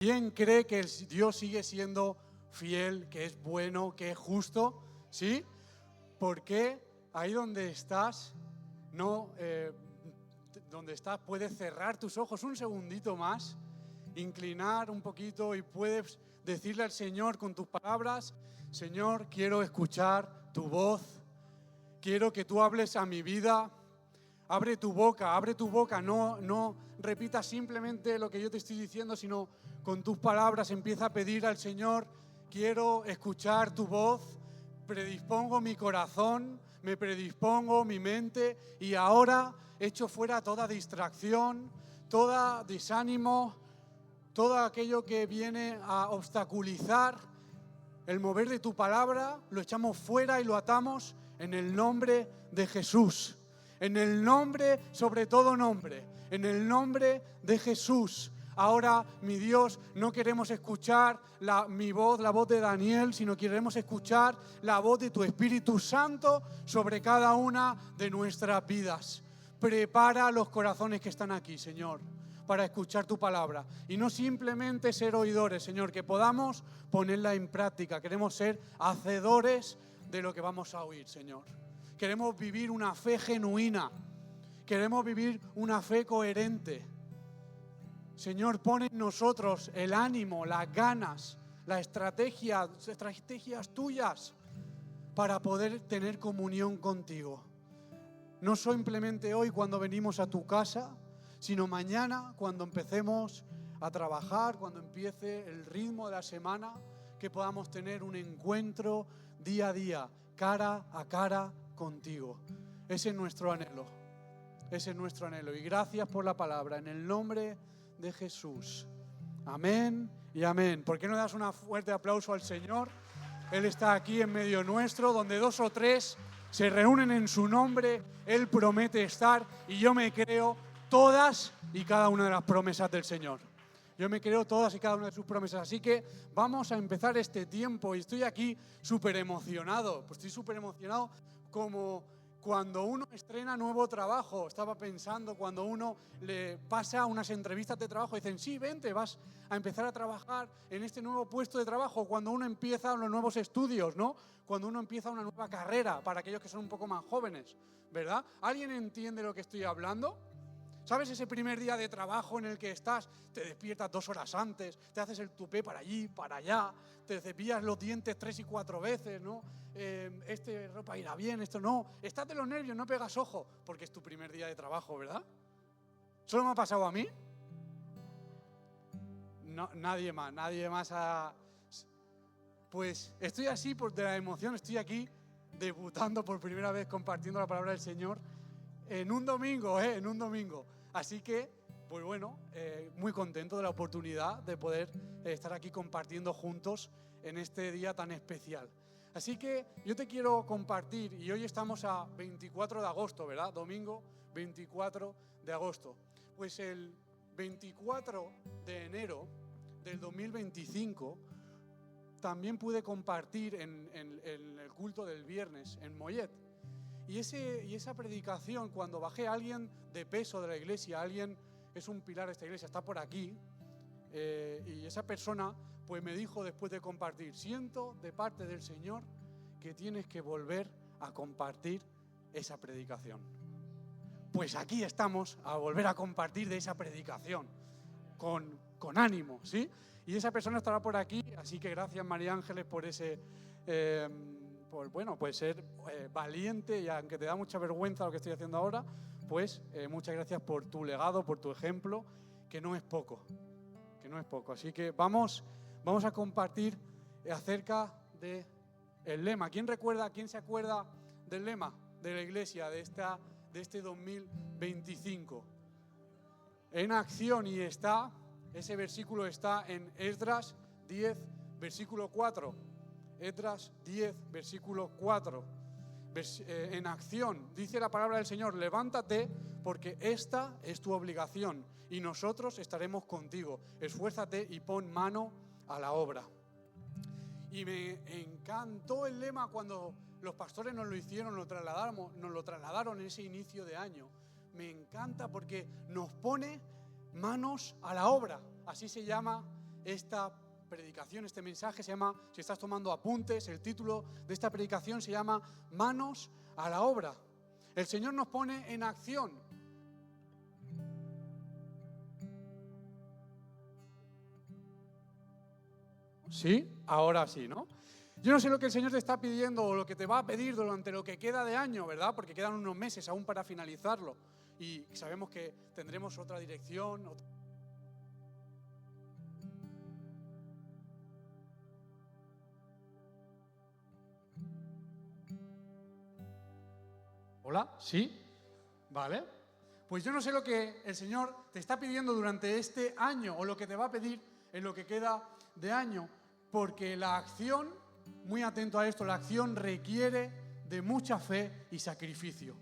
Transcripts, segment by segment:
¿Quién cree que Dios sigue siendo fiel, que es bueno, que es justo? ¿Sí? ¿Por qué ahí donde estás, puedes cerrar tus ojos un segundito más, inclinar un poquito y puedes decirle al Señor con tus palabras: Señor, quiero escuchar tu voz, quiero que tú hables a mi vida. Abre tu boca, no repitas simplemente lo que yo te estoy diciendo, sino con tus palabras empieza a pedir al Señor: quiero escuchar tu voz, predispongo mi corazón, me predispongo mi mente y ahora echo fuera toda distracción, todo desánimo, todo aquello que viene a obstaculizar el mover de tu palabra, lo echamos fuera y lo atamos en el nombre de Jesús. En el nombre, sobre todo nombre, en el nombre de Jesús. Ahora, mi Dios, no queremos escuchar mi voz, la voz de Daniel, sino queremos escuchar la voz de tu Espíritu Santo sobre cada una de nuestras vidas. Prepara los corazones que están aquí, Señor, para escuchar tu palabra. Y no simplemente ser oidores, Señor, que podamos ponerla en práctica. Queremos ser hacedores de lo que vamos a oír, Señor. Queremos vivir una fe genuina. Queremos vivir una fe coherente. Señor, pon en nosotros el ánimo, las ganas, las estrategias tuyas para poder tener comunión contigo. No simplemente hoy cuando venimos a tu casa, sino mañana cuando empecemos a trabajar, cuando empiece el ritmo de la semana, que podamos tener un encuentro día a día, cara a cara contigo. Ese es nuestro anhelo. Ese es nuestro anhelo. Y gracias por la palabra. En el nombre de Jesús. Amén y amén. ¿Por qué no das un fuerte aplauso al Señor? Él está aquí en medio nuestro, donde 2 o 3 se reúnen en su nombre. Él promete estar y yo me creo todas y cada una de las promesas del Señor. Yo me creo todas y cada una de sus promesas. Así que vamos a empezar este tiempo y estoy aquí súper emocionado. Pues estoy súper emocionado como cuando uno estrena nuevo trabajo. Estaba pensando cuando uno le pasa unas entrevistas de trabajo y dicen: sí, vente, vas a empezar a trabajar en este nuevo puesto de trabajo. Cuando uno empieza los nuevos estudios, ¿no? Cuando uno empieza una nueva carrera, para aquellos que son un poco más jóvenes, ¿verdad? ¿Alguien entiende lo que estoy hablando? ¿Sabes ese primer día de trabajo en el que estás, te despiertas 2 horas antes, te haces el tupé para allí, para allá, te cepillas los dientes 3 y 4 veces, ¿no? Ropa irá bien, esto no. Estás de los nervios, no pegas ojo, porque es tu primer día de trabajo, ¿verdad? ¿Solo me ha pasado a mí? No, nadie más Pues estoy así de la emoción, estoy aquí debutando por primera vez compartiendo la palabra del Señor en un domingo. Así que, pues bueno, muy contento de la oportunidad de poder estar aquí compartiendo juntos en este día tan especial. Así que yo te quiero compartir, y hoy estamos a 24 de agosto, ¿verdad? Domingo 24 de agosto. Pues el 24 de enero del 2025 también pude compartir en el culto del viernes en Mollet. Y esa predicación, cuando bajé a alguien de peso de la iglesia, alguien es un pilar de esta iglesia, está por aquí, y esa persona pues me dijo después de compartir: siento de parte del Señor que tienes que volver a compartir esa predicación. Pues aquí estamos a volver a compartir de esa predicación, con ánimo, ¿sí? Y esa persona estará por aquí, así que gracias, María Ángeles, por ese... pues ser valiente, y aunque te da mucha vergüenza lo que estoy haciendo ahora, pues muchas gracias por tu legado, por tu ejemplo, que no es poco. Así que vamos a compartir acerca del lema. ¿Quién se acuerda del lema de la iglesia de este 2025? En acción, y ese versículo está en Esdras 10, versículo 4. Esdras 10, versículo 4. En acción, dice la palabra del Señor: levántate, porque esta es tu obligación, y nosotros estaremos contigo. Esfuérzate y pon mano a la obra. Y me encantó el lema cuando los pastores nos lo trasladaron en ese inicio de año. Me encanta porque nos pone manos a la obra. Así se llama esta predicación, este mensaje se llama, si estás tomando apuntes, el título de esta predicación se llama Manos a la obra. El Señor nos pone en acción. ¿Sí? Ahora sí, ¿no? Yo no sé lo que el Señor te está pidiendo o lo que te va a pedir durante lo que queda de año, ¿verdad? Porque quedan unos meses aún para finalizarlo. Y sabemos que tendremos otra dirección. ¿Hola? ¿Sí? ¿Vale? Pues yo no sé lo que el Señor te está pidiendo durante este año o lo que te va a pedir en lo que queda de año, porque la acción, muy atento a esto, la acción requiere de mucha fe y sacrificio.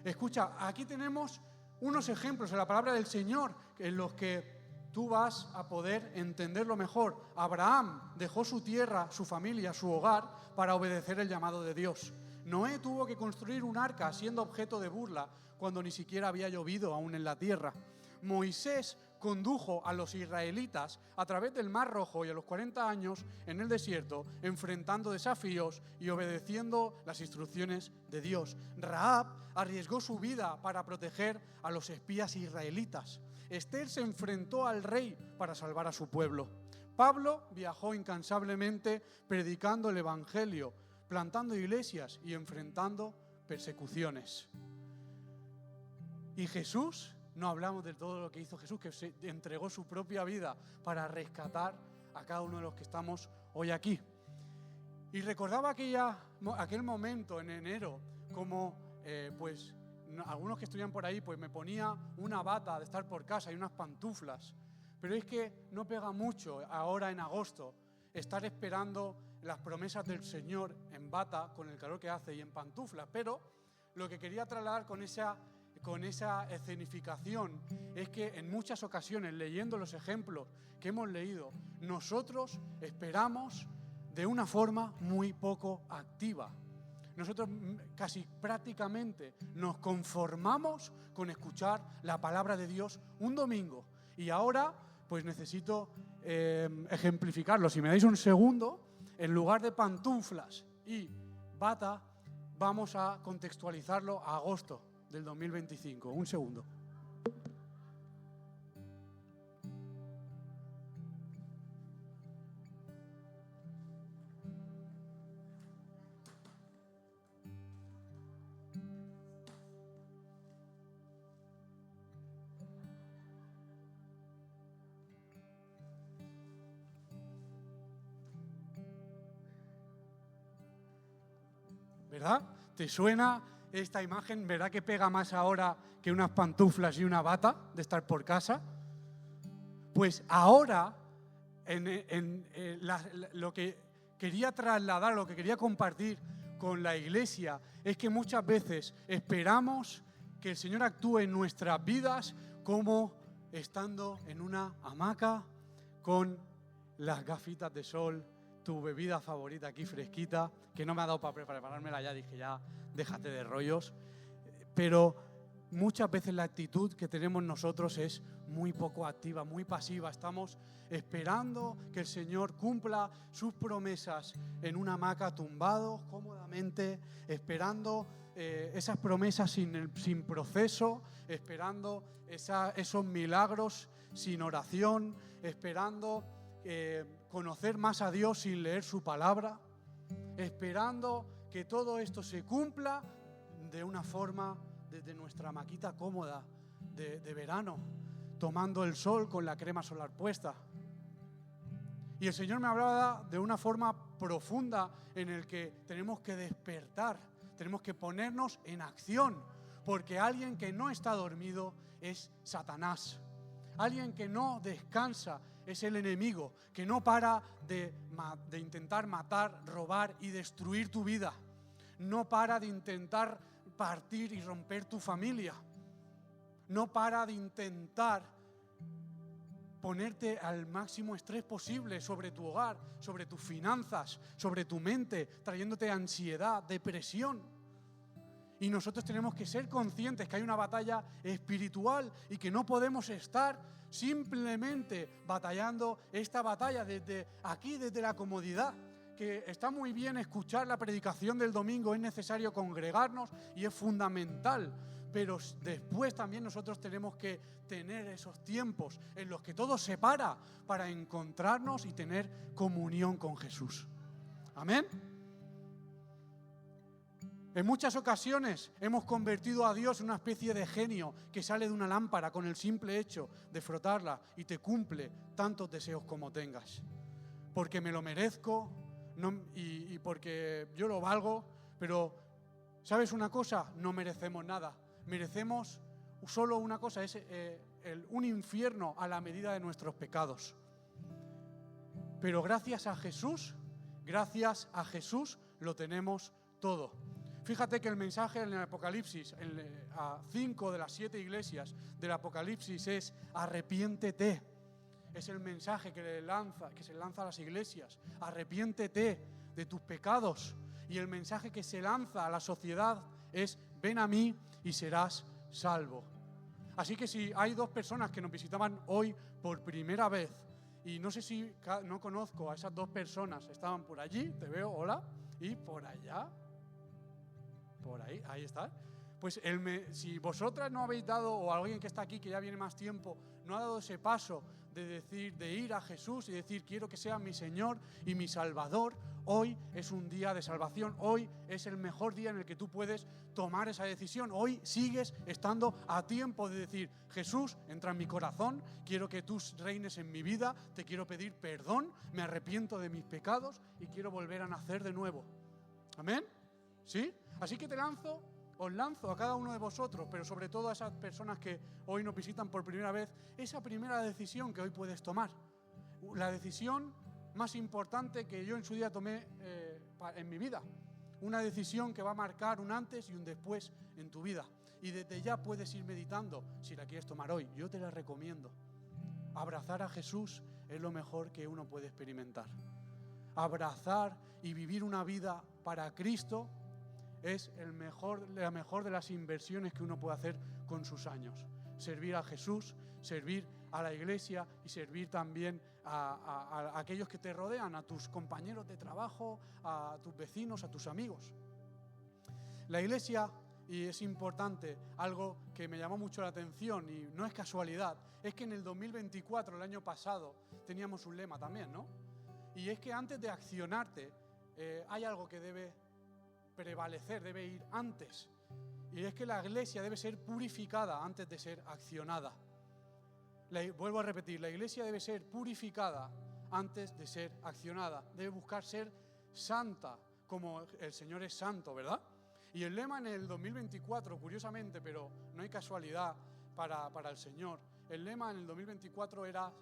Escucha, aquí tenemos unos ejemplos en la palabra del Señor en los que tú vas a poder entenderlo mejor. Abraham dejó su tierra, su familia, su hogar para obedecer el llamado de Dios. Noé tuvo que construir un arca siendo objeto de burla cuando ni siquiera había llovido aún en la tierra. Moisés condujo a los israelitas a través del Mar Rojo y a los 40 años en el desierto, enfrentando desafíos y obedeciendo las instrucciones de Dios. Rahab arriesgó su vida para proteger a los espías israelitas. Esther se enfrentó al rey para salvar a su pueblo. Pablo viajó incansablemente predicando el evangelio, plantando iglesias y enfrentando persecuciones. Y Jesús, no hablamos de todo lo que hizo Jesús, que se entregó su propia vida para rescatar a cada uno de los que estamos hoy aquí. Y recordaba aquel momento en enero, como algunos que estudian por ahí, pues me ponía una bata de estar por casa y unas pantuflas. Pero es que no pega mucho ahora en agosto estar esperando las promesas del Señor en bata con el calor que hace y en pantuflas. Pero lo que quería trasladar con esa escenificación es que en muchas ocasiones, leyendo los ejemplos que hemos leído, nosotros esperamos de una forma muy poco activa. Nosotros casi prácticamente nos conformamos con escuchar la palabra de Dios un domingo. Y ahora pues necesito ejemplificarlo. Si me dais un segundo, en lugar de pantuflas y bata, vamos a contextualizarlo a agosto del 2025. Un segundo. ¿Verdad? ¿Te suena esta imagen? ¿Verdad que pega más ahora que unas pantuflas y una bata de estar por casa? Pues ahora, lo que quería trasladar, lo que quería compartir con la iglesia, es que muchas veces esperamos que el Señor actúe en nuestras vidas como estando en una hamaca con las gafitas de sol, tu bebida favorita aquí fresquita, que no me ha dado para preparármela ya, dije ya, déjate de rollos. Pero muchas veces la actitud que tenemos nosotros es muy poco activa, muy pasiva. Estamos esperando que el Señor cumpla sus promesas en una hamaca tumbados cómodamente, esperando esas promesas sin proceso, esperando esos milagros sin oración, esperando conocer más a Dios sin leer su palabra, esperando que todo esto se cumpla de una forma desde nuestra hamaquita cómoda de verano, tomando el sol con la crema solar puesta. Y el Señor me hablaba de una forma profunda en el que tenemos que despertar, tenemos que ponernos en acción, porque alguien que no está dormido es Satanás. Alguien que no descansa es el enemigo, que no para de intentar matar, robar y destruir tu vida. No para de intentar partir y romper tu familia. No para de intentar ponerte al máximo estrés posible sobre tu hogar, sobre tus finanzas, sobre tu mente, trayéndote ansiedad, depresión. Y nosotros tenemos que ser conscientes que hay una batalla espiritual y que no podemos estar simplemente batallando esta batalla desde aquí, desde la comodidad. Que está muy bien escuchar la predicación del domingo, es necesario congregarnos y es fundamental. Pero después también nosotros tenemos que tener esos tiempos en los que todo se para encontrarnos y tener comunión con Jesús. Amén. En muchas ocasiones hemos convertido a Dios en una especie de genio que sale de una lámpara con el simple hecho de frotarla y te cumple tantos deseos como tengas. Porque me lo merezco y porque yo lo valgo, pero ¿sabes una cosa? No merecemos nada. Merecemos solo una cosa, es un infierno a la medida de nuestros pecados. Pero gracias a Jesús lo tenemos todo. Fíjate que el mensaje en el Apocalipsis, a 5 de las 7 iglesias del Apocalipsis es arrepiéntete. Es el mensaje que se lanza a las iglesias. Arrepiéntete de tus pecados. Y el mensaje que se lanza a la sociedad es ven a mí y serás salvo. Así que si hay 2 personas que nos visitaban hoy por primera vez, y no sé si no conozco a esas 2 personas, estaban por allí, te veo, hola, y por allá. Por ahí está. Pues si vosotras no habéis dado, o alguien que está aquí que ya viene más tiempo, no ha dado ese paso de ir a Jesús y decir quiero que sea mi Señor y mi Salvador, hoy es un día de salvación, hoy es el mejor día en el que tú puedes tomar esa decisión. Hoy sigues estando a tiempo de decir Jesús, entra en mi corazón, quiero que tú reines en mi vida, te quiero pedir perdón, me arrepiento de mis pecados y quiero volver a nacer de nuevo. ¿Amén? ¿Sí? Así que os lanzo a cada uno de vosotros, pero sobre todo a esas personas que hoy nos visitan por primera vez, esa primera decisión que hoy puedes tomar. La decisión más importante que yo en su día tomé en mi vida. Una decisión que va a marcar un antes y un después en tu vida. Y desde ya puedes ir meditando si la quieres tomar hoy. Yo te la recomiendo. Abrazar a Jesús es lo mejor que uno puede experimentar. Abrazar y vivir una vida para Cristo es la mejor de las inversiones que uno puede hacer con sus años. Servir a Jesús, servir a la iglesia y servir también a aquellos que te rodean, a tus compañeros de trabajo, a tus vecinos, a tus amigos. La iglesia, y es importante, algo que me llamó mucho la atención y no es casualidad, es que en el 2024, el año pasado, teníamos un lema también, ¿no? Y es que antes de accionarte, hay algo que debe prevalecer, debe ir antes. Y es que la iglesia debe ser purificada antes de ser accionada. Vuelvo a repetir, la iglesia debe ser purificada antes de ser accionada. Debe buscar ser santa, como el Señor es santo, ¿verdad? Y el lema en el 2024, curiosamente, pero no hay casualidad para el Señor, el lema en el 2024 era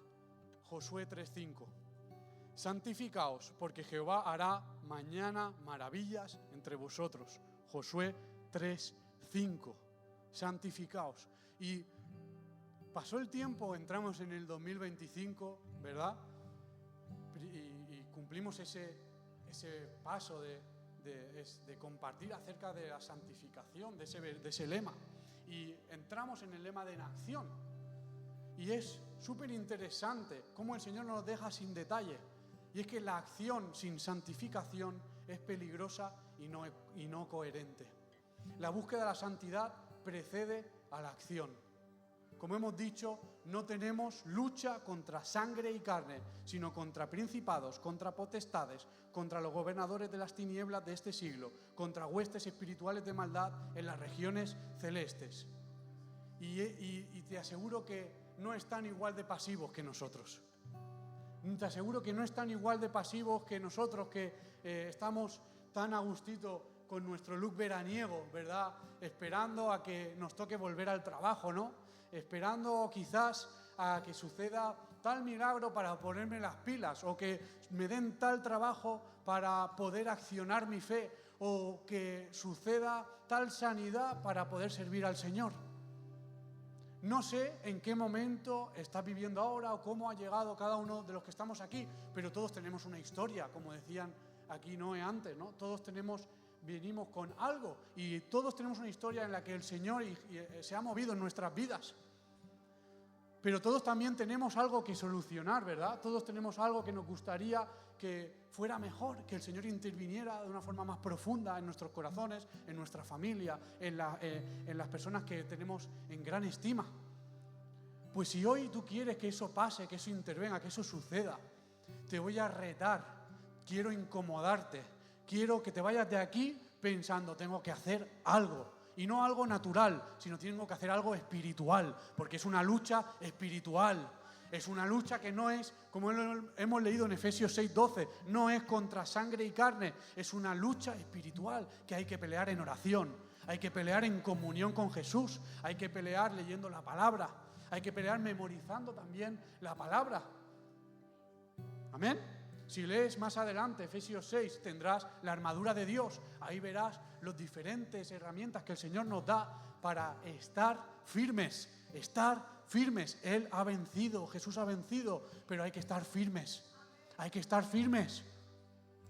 Josué 3:5. Santificaos, porque Jehová hará mañana maravillas entre vosotros. Josué 3:5. Santificaos. Y pasó el tiempo, entramos en el 2025, ¿verdad? Y cumplimos ese paso de compartir acerca de la santificación, de ese lema. Y entramos en el lema de en acción. Y es súper interesante cómo el Señor nos deja sin detalle. Y es que la acción sin santificación es peligrosa y no coherente. La búsqueda de la santidad precede a la acción. Como hemos dicho, no tenemos lucha contra sangre y carne, sino contra principados, contra potestades, contra los gobernadores de las tinieblas de este siglo, contra huestes espirituales de maldad en las regiones celestes. Y te aseguro que no están igual de pasivos que nosotros. Te aseguro que no están igual de pasivos que nosotros, que estamos tan a gustito con nuestro look veraniego, ¿verdad? Esperando a que nos toque volver al trabajo, ¿no? Esperando quizás a que suceda tal milagro para ponerme las pilas, o que me den tal trabajo para poder accionar mi fe, o que suceda tal sanidad para poder servir al Señor. No sé en qué momento estás viviendo ahora o cómo ha llegado cada uno de los que estamos aquí, pero todos tenemos una historia, como decían aquí Noé antes, ¿no? Todos tenemos venimos con algo y todos tenemos una historia en la que el Señor se ha movido en nuestras vidas. Pero todos también tenemos algo que solucionar, ¿verdad? Todos tenemos algo que nos gustaría que fuera mejor, que el Señor interviniera de una forma más profunda en nuestros corazones, en nuestra familia, en las personas que tenemos en gran estima. Pues si hoy tú quieres que eso pase, que eso intervenga, que eso suceda, te voy a retar, quiero incomodarte, quiero que te vayas de aquí pensando, tengo que hacer algo. Y no algo natural, sino tengo que hacer algo espiritual, porque es una lucha espiritual. Es una lucha que no es, como hemos leído en Efesios 6:12, no es contra sangre y carne, es una lucha espiritual que hay que pelear en oración, hay que pelear en comunión con Jesús, hay que pelear leyendo la palabra, hay que pelear memorizando también la palabra. Amén. Si lees más adelante, Efesios 6, tendrás la armadura de Dios. Ahí verás las diferentes herramientas que el Señor nos da para estar firmes. Estar firmes. Él ha vencido, Jesús ha vencido, pero hay que estar firmes. Hay que estar firmes.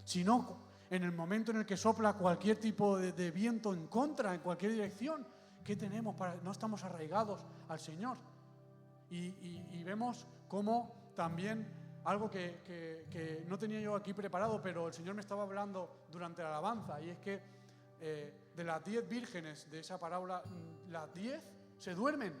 Si no, en el momento en el que sopla cualquier tipo de viento en contra, en cualquier dirección, ¿qué tenemos? No estamos arraigados al Señor. Y vemos cómo también algo que no tenía yo aquí preparado, pero el Señor me estaba hablando durante la alabanza, y es que de las 10 vírgenes de esa parábola, las 10 se duermen.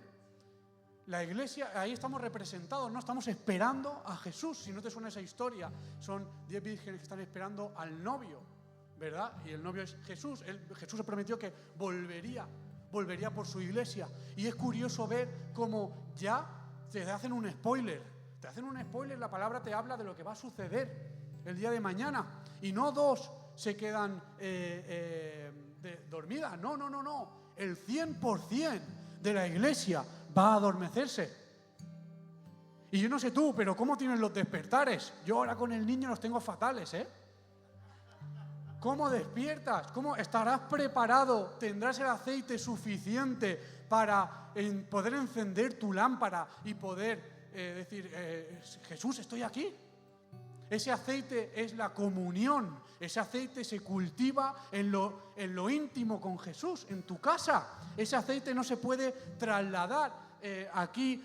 La iglesia, ahí estamos representados, no estamos esperando a Jesús. Si no te suena esa historia, son 10 vírgenes que están esperando al novio, ¿verdad? Y el novio es Jesús. Jesús se prometió que volvería por su iglesia. Y es curioso ver cómo ya te hacen un spoiler. Te hacen un spoiler, la palabra te habla de lo que va a suceder el día de mañana. Y no 2 se quedan dormidas. No. El 100% de la iglesia va a adormecerse. Y yo no sé tú, pero ¿cómo tienes los despertares? Yo ahora con el niño los tengo fatales, ¿eh? ¿Cómo despiertas? ¿Cómo estarás preparado? ¿Tendrás el aceite suficiente para poder encender tu lámpara y poder decir, Jesús, estoy aquí? Ese aceite es la comunión. Ese aceite se cultiva en lo íntimo con Jesús, en tu casa. Ese aceite no se puede trasladar. Aquí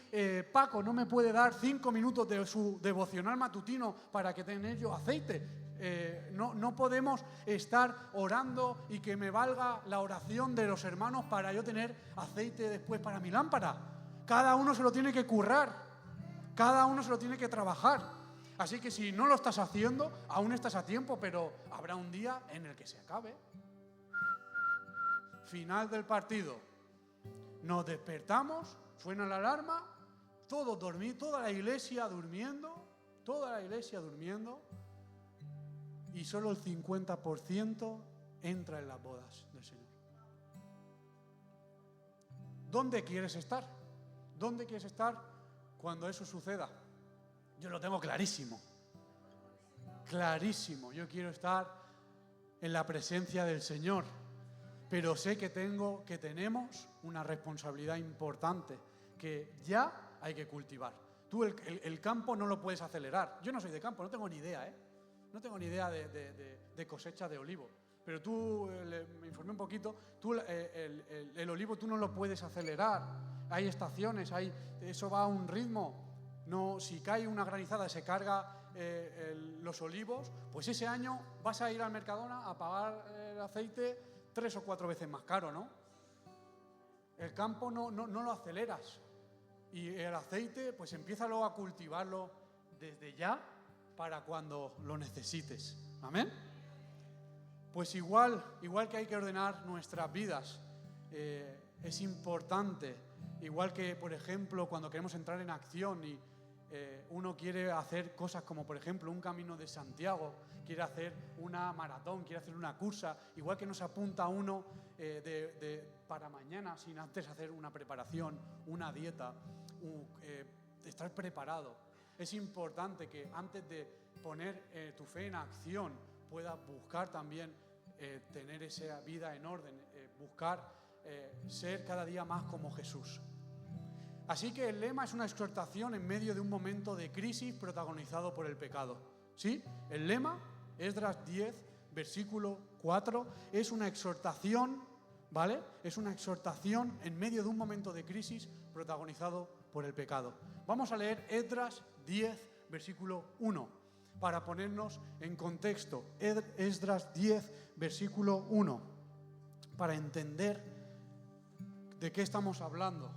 Paco no me puede dar 5 minutos de su devocional matutino para que tenga yo aceite. No podemos estar orando y que me valga la oración de los hermanos para yo tener aceite después para mi lámpara. Cada uno se lo tiene que currar. Cada uno se lo tiene que trabajar. Así que si no lo estás haciendo, aún estás a tiempo, pero habrá un día en el que se acabe. Final del partido. Nos despertamos, suena la alarma, todos dormidos, toda la iglesia durmiendo, y solo el 50% entra en las bodas del Señor. ¿Dónde quieres estar? ¿Dónde quieres estar cuando eso suceda? Yo lo tengo clarísimo. Clarísimo. Yo quiero estar en la presencia del Señor. Pero sé que tenemos una responsabilidad importante que ya hay que cultivar. Tú el campo no lo puedes acelerar. Yo no soy de campo, no tengo ni idea, ¿eh? No tengo ni idea de cosecha de olivo. Pero me informé un poquito, el olivo tú no lo puedes acelerar. Hay estaciones, eso va a un ritmo. No, si cae una granizada y se carga los olivos, pues ese año vas a ir al Mercadona a pagar el aceite 3 o 4 veces más caro, ¿no? El campo no lo aceleras. Y el aceite, pues empiézalo a cultivarlo desde ya para cuando lo necesites. ¿Amén? Pues igual que hay que ordenar nuestras vidas, es importante, igual que, por ejemplo, cuando queremos entrar en acción y uno quiere hacer cosas como, por ejemplo, un camino de Santiago, quiere hacer una maratón, quiere hacer una cursa, igual que no se apunta uno para mañana sin antes hacer una preparación, una dieta, estar preparado. Es importante que antes de poner tu fe en acción puedas buscar también tener esa vida en orden, buscar ser cada día más como Jesús. Así que el lema es una exhortación en medio de un momento de crisis protagonizado por el pecado. ¿Sí? El lema, Esdras 10, versículo 4, es una exhortación, ¿vale? Es una exhortación en medio de un momento de crisis protagonizado por el pecado. Vamos a leer Esdras 10, versículo 1, para ponernos en contexto. Esdras 10, versículo 1, para entender de qué estamos hablando.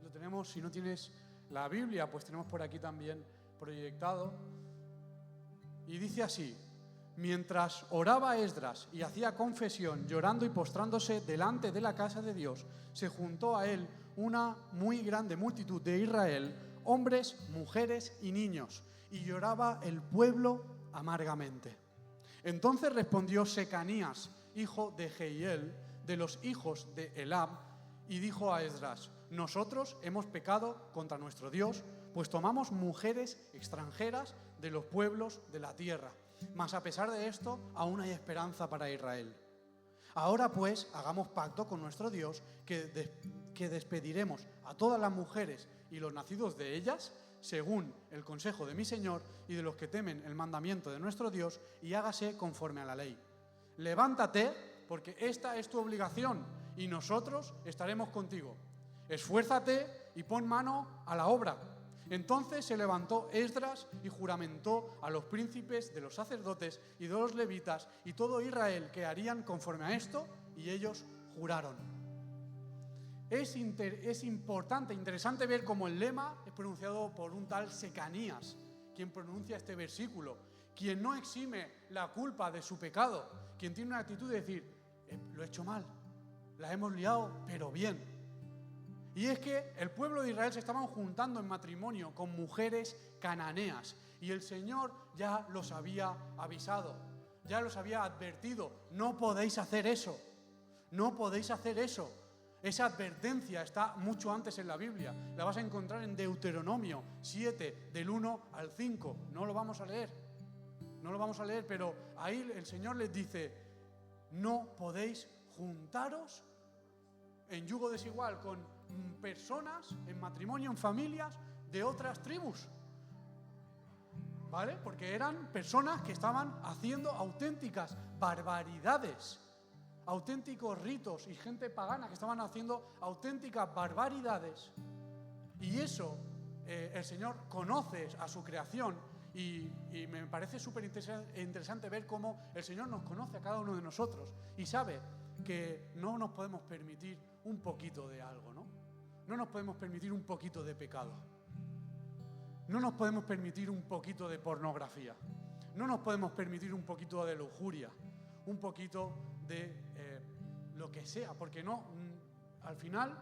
Lo tenemos, si no tienes la Biblia, pues tenemos por aquí también proyectado. Y dice así: mientras oraba Esdras y hacía confesión, llorando y postrándose delante de la casa de Dios, se juntó a él una muy grande multitud de Israel, hombres, mujeres y niños, y lloraba el pueblo amargamente. Entonces respondió Secanías, hijo de Jehiel, de los hijos de Elam, y dijo a Esdras: nosotros hemos pecado contra nuestro Dios, pues tomamos mujeres extranjeras de los pueblos de la tierra. Mas a pesar de esto, aún hay esperanza para Israel. Ahora pues, hagamos pacto con nuestro Dios, que despediremos a todas las mujeres y los nacidos de ellas, según el consejo de mi Señor y de los que temen el mandamiento de nuestro Dios, y hágase conforme a la ley. Levántate, porque esta es tu obligación, y nosotros estaremos contigo. Esfuérzate y pon mano a la obra. Entonces se levantó Esdras y juramentó a los príncipes de los sacerdotes y de los levitas y todo Israel que harían conforme a esto, y ellos juraron. Es importante, interesante ver cómo el lema es pronunciado por un tal Secanías, quien pronuncia este versículo, quien no exime la culpa de su pecado, quien tiene una actitud de decir: lo he hecho mal, la hemos liado, pero bien. Y es que el pueblo de Israel se estaban juntando en matrimonio con mujeres cananeas, y el Señor ya los había avisado, ya los había advertido: no podéis hacer eso, no podéis hacer eso. Esa advertencia está mucho antes en la Biblia, la vas a encontrar en Deuteronomio 7, del 1 al 5, no lo vamos a leer, pero ahí el Señor les dice: no podéis juntaros en yugo desigual con personas, en matrimonio, en familias de otras tribus, ¿vale? Porque eran personas que estaban haciendo auténticas barbaridades, auténticos ritos, y gente pagana que estaban haciendo auténticas barbaridades. Y eso el Señor conoce a su creación, y me parece súper interesante ver cómo el Señor nos conoce a cada uno de nosotros y sabe que no nos podemos permitir un poquito de algo, ¿no? No nos podemos permitir un poquito de pecado. No nos podemos permitir un poquito de pornografía. No nos podemos permitir un poquito de lujuria, un poquito de lo que sea, porque no, al final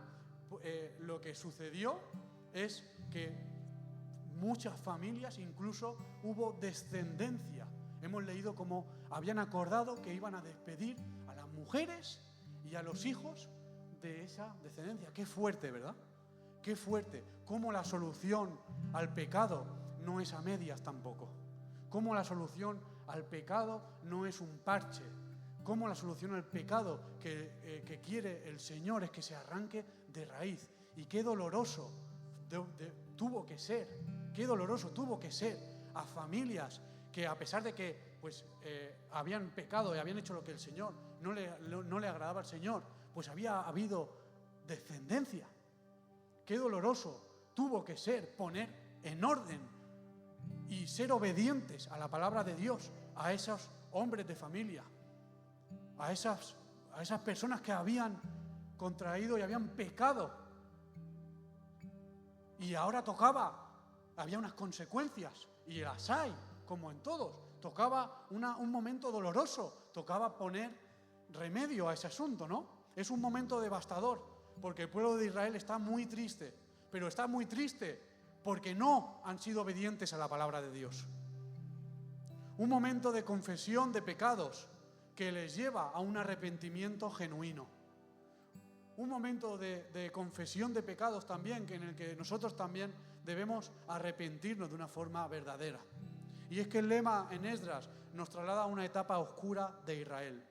lo que sucedió es que muchas familias, incluso hubo descendencia. Hemos leído cómo habían acordado que iban a despedir a las mujeres y a los hijos de esa descendencia. Qué fuerte, ¿verdad? Qué fuerte. Cómo la solución al pecado no es a medias tampoco. Cómo la solución al pecado no es un parche. Cómo la solución al pecado que quiere el Señor es que se arranque de raíz. Y qué doloroso tuvo que ser. Qué doloroso tuvo que ser a familias que, a pesar de que habían pecado y habían hecho lo que el Señor no le agradaba al Señor, pues había habido descendencia. Qué doloroso tuvo que ser poner en orden y ser obedientes a la palabra de Dios, a esos hombres de familia, a esas personas que habían contraído y habían pecado. Y ahora había unas consecuencias, y las hay, como en todos. Tocaba un momento doloroso, tocaba poner remedio a ese asunto, ¿no? Es un momento devastador, porque el pueblo de Israel está muy triste, pero está muy triste porque no han sido obedientes a la palabra de Dios. Un momento de confesión de pecados que les lleva a un arrepentimiento genuino. Un momento de confesión de pecados también, en el que nosotros también debemos arrepentirnos de una forma verdadera. Y es que el lema en Esdras nos traslada a una etapa oscura de Israel,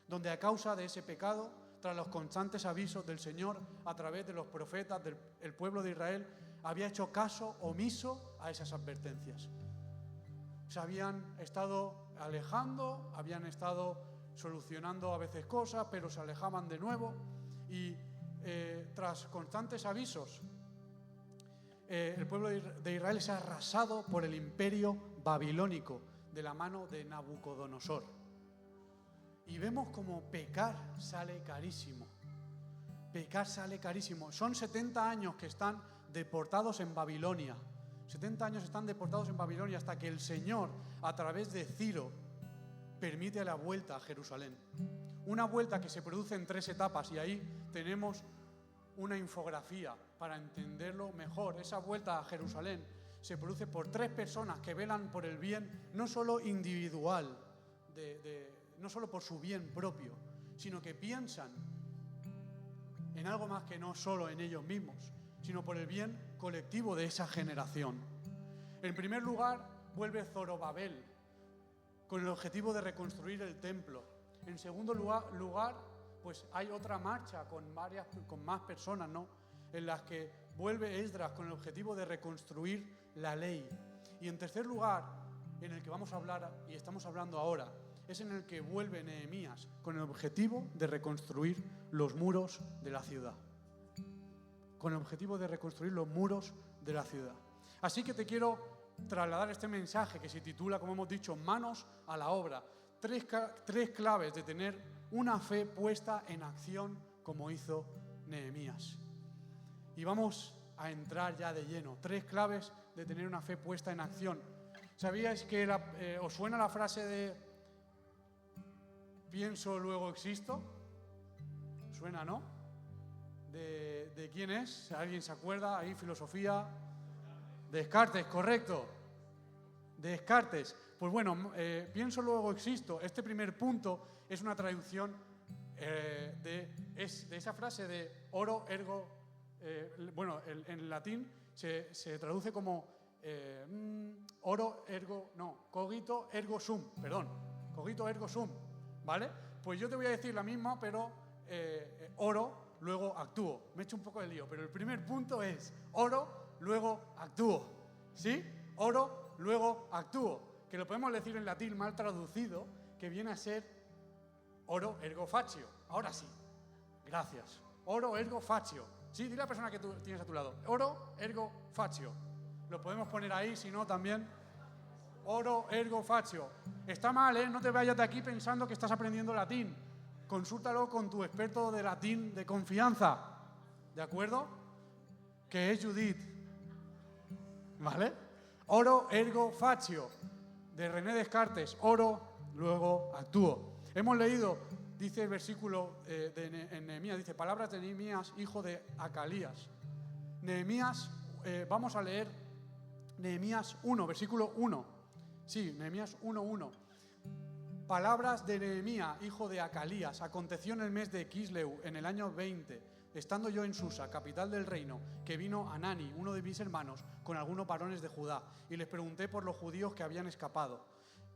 donde a causa de ese pecado, tras los constantes avisos del Señor a través de los profetas, el pueblo de Israel había hecho caso omiso a esas advertencias. se habían estado alejando, habían estado solucionando a veces cosas, pero se alejaban de nuevo. Y tras constantes avisos, el pueblo de Israel es arrasado por el imperio babilónico de la mano de Nabucodonosor. Y vemos como pecar sale carísimo. Pecar sale carísimo. Son 70 años que están deportados en Babilonia. 70 años están deportados en Babilonia hasta que el Señor, a través de Ciro, permite la vuelta a Jerusalén. Una vuelta que se produce en 3 etapas, y ahí tenemos una infografía para entenderlo mejor. Esa vuelta a Jerusalén se produce por 3 personas que velan por el bien no solo individual, no solo por su bien propio, sino que piensan en algo más que no solo en ellos mismos, sino por el bien colectivo de esa generación. En primer lugar, vuelve Zorobabel con el objetivo de reconstruir el templo. En segundo lugar, pues hay otra marcha con más personas, ¿no?, en las que vuelve Esdras con el objetivo de reconstruir la ley. Y en tercer lugar, en el que vamos a hablar y estamos hablando ahora, es en el que vuelve Nehemías con el objetivo de reconstruir los muros de la ciudad. Con el objetivo de reconstruir los muros de la ciudad. Así que te quiero trasladar este mensaje que se titula, como hemos dicho, Manos a la obra. 3 claves de tener una fe puesta en acción como hizo Nehemías. Y vamos a entrar ya de lleno. 3 claves de tener una fe puesta en acción. ¿Sabíais que os suena la frase de pienso, luego existo? ¿Suena, no? ¿De quién es? ¿Alguien se acuerda? Ahí, filosofía. Descartes, correcto. Descartes. Pues bueno, pienso, luego existo. Este primer punto es una traducción de esa frase de oro, ergo. En latín se traduce como oro, ergo. No, cogito, ergo sum. Perdón, cogito, ergo sum. ¿Vale? Pues yo te voy a decir la misma, pero oro, luego actúo. Me he hecho un poco de lío, pero el primer punto es oro, luego actúo. ¿Sí? Oro, luego actúo. Que lo podemos decir en latín mal traducido, que viene a ser oro, ergo facio. Ahora sí. Gracias. Oro, ergo facio. Sí, dile a la persona que tú tienes a tu lado. Oro, ergo facio. Lo podemos poner ahí, si no también. Oro, ergo facio. Está mal, ¿eh? No te vayas de aquí pensando que estás aprendiendo latín. Consúltalo con tu experto de latín de confianza. ¿De acuerdo? Que es Judith. ¿Vale? Oro, ergo facio. De René Descartes. Oro, luego actúo. Hemos leído, dice el versículo en Nehemías, dice, palabras de Nehemías, hijo de Acalías. Nehemías, vamos a leer Nehemías 1, versículo 1. Sí, Nehemías 1:1. Palabras de Nehemías, hijo de Acalías. Aconteció en el mes de Quisleu, en el año 20, estando yo en Susa, capital del reino, que vino Anani, uno de mis hermanos, con algunos varones de Judá, y les pregunté por los judíos que habían escapado,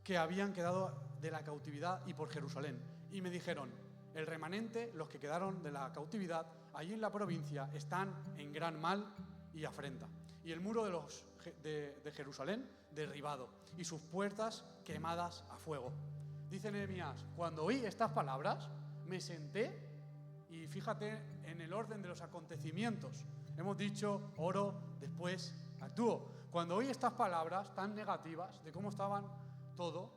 que habían quedado de la cautividad y por Jerusalén. Y me dijeron, el remanente, los que quedaron de la cautividad, allí en la provincia, están en gran mal y afrenta. Y el muro de Jerusalén derribado, y sus puertas quemadas a fuego. Dice Nehemías, cuando oí estas palabras, me senté, y fíjate en el orden de los acontecimientos. Hemos dicho oro, después actúo. Cuando oí estas palabras tan negativas de cómo estaban todo,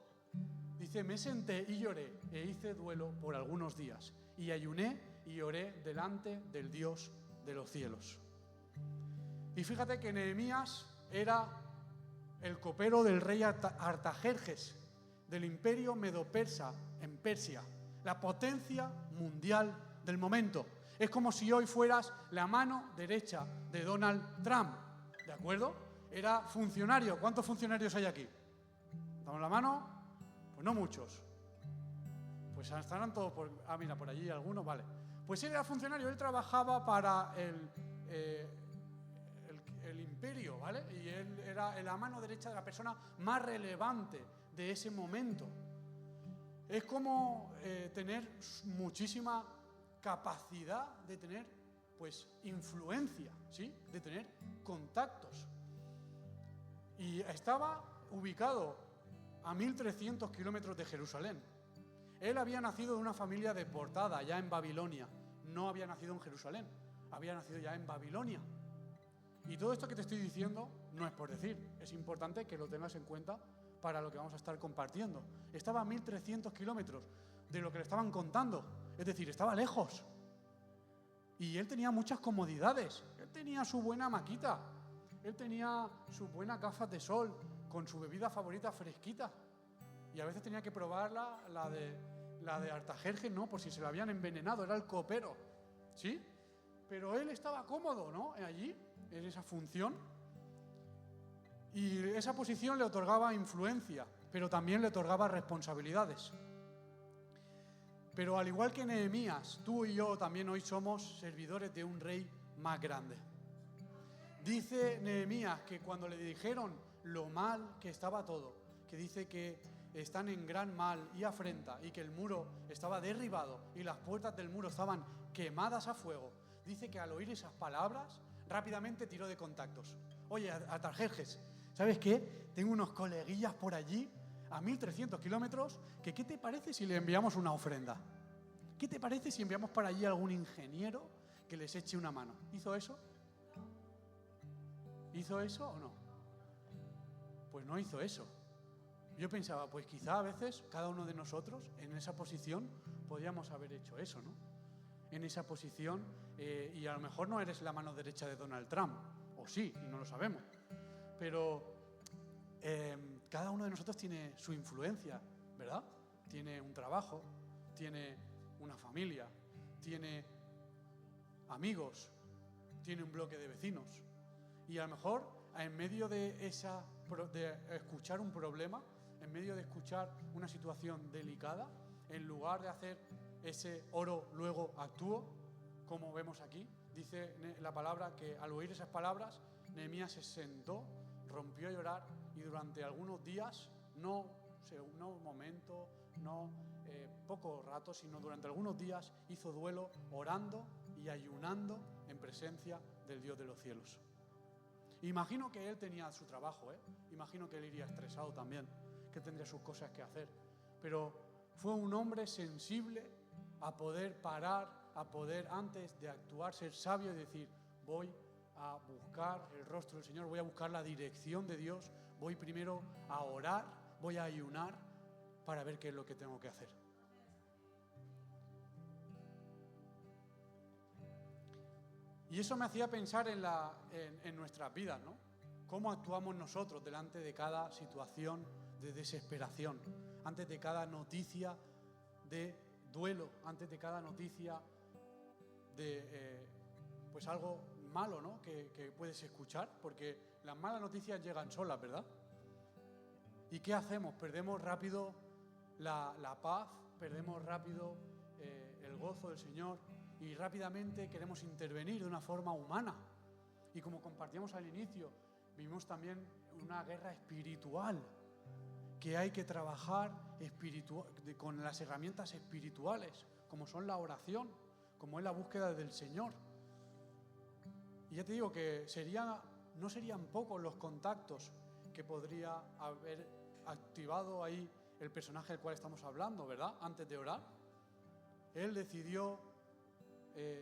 dice, me senté y lloré e hice duelo por algunos días, y ayuné y oré delante del Dios de los cielos. Y fíjate que Nehemías era el copero del rey Artajerjes, del imperio medo-persa en Persia, la potencia mundial del momento. Es como si hoy fueras la mano derecha de Donald Trump, ¿de acuerdo? Era funcionario. ¿Cuántos funcionarios hay aquí? ¿Damos la mano? Pues no muchos. Pues estarán todos por... mira, por allí algunos, vale. Pues él era funcionario, él trabajaba para el imperio, ¿vale? Y él era la mano derecha de la persona más relevante de ese momento. Es como tener muchísima capacidad de tener, pues, influencia, ¿sí? De tener contactos. Y estaba ubicado a 1300 kilómetros de Jerusalén. Él había nacido de una familia deportada ya en Babilonia. No había nacido en Jerusalén, había nacido ya en Babilonia. Y todo esto que te estoy diciendo no es por decir, es importante que lo tengas en cuenta para lo que vamos a estar compartiendo. Estaba a 1300 kilómetros de lo que le estaban contando, es decir, estaba lejos. Y él tenía muchas comodidades, él tenía su buena hamaquita, él tenía sus buenas gafas de sol con su bebida favorita fresquita. Y a veces tenía que probarla, la de Artajerjes, ¿no? Por si se la habían envenenado, era el copero, ¿sí? Pero él estaba cómodo, ¿no? Allí, en esa función. Y esa posición le otorgaba influencia, pero también le otorgaba responsabilidades. Pero al igual que Nehemías, tú y yo también hoy somos servidores de un rey más grande. Dice Nehemías que cuando le dijeron lo mal que estaba todo, que dice que están en gran mal y afrenta y que el muro estaba derribado y las puertas del muro estaban quemadas a fuego, dice que al oír esas palabras rápidamente tiró de contactos. Oye, Artajerjes, ¿sabes qué? Tengo unos coleguillas por allí a 1300 kilómetros, que ¿qué te parece si le enviamos una ofrenda? ¿Qué te parece si enviamos para allí a algún ingeniero que les eche una mano? ¿Hizo eso? ¿Hizo eso o no? Pues no hizo eso. Yo pensaba, pues quizá a veces cada uno de nosotros en esa posición podríamos haber hecho eso, ¿no? En esa posición, y a lo mejor no eres la mano derecha de Donald Trump, o sí, y no lo sabemos, pero cada uno de nosotros tiene su influencia, ¿verdad? Tiene un trabajo, tiene una familia, tiene amigos, tiene un bloque de vecinos. Y a lo mejor en medio de escuchar un problema, en medio de escuchar una situación delicada, en lugar de hacer ese oro luego actúo, como vemos aquí, dice la palabra que al oír esas palabras, Nehemías se sentó, rompió a llorar y durante algunos días, no un momento, no poco rato, sino durante algunos días hizo duelo orando y ayunando en presencia del Dios de los cielos. Imagino que él tenía su trabajo, imagino que él iría estresado también, que tendría sus cosas que hacer, pero fue un hombre sensible a poder parar, a poder antes de actuar ser sabio y decir, voy a buscar el rostro del Señor, voy a buscar la dirección de Dios, voy primero a orar, voy a ayunar para ver qué es lo que tengo que hacer. Y eso me hacía pensar en nuestras vidas, ¿no? Cómo actuamos nosotros delante de cada situación de desesperación, antes de cada noticia de duelo, antes de cada noticia de pues algo malo, ¿no? que puedes escuchar, porque las malas noticias llegan solas, ¿verdad? ¿Y qué hacemos? Perdemos rápido la paz, perdemos rápido el gozo del Señor y rápidamente queremos intervenir de una forma humana. Y como compartíamos al inicio, vivimos también una guerra espiritual, que hay que trabajar con las herramientas espirituales, como son la oración, como es la búsqueda del Señor. Y ya te digo que no serían pocos los contactos que podría haber activado ahí el personaje del cual estamos hablando, ¿verdad? Antes de orar, él decidió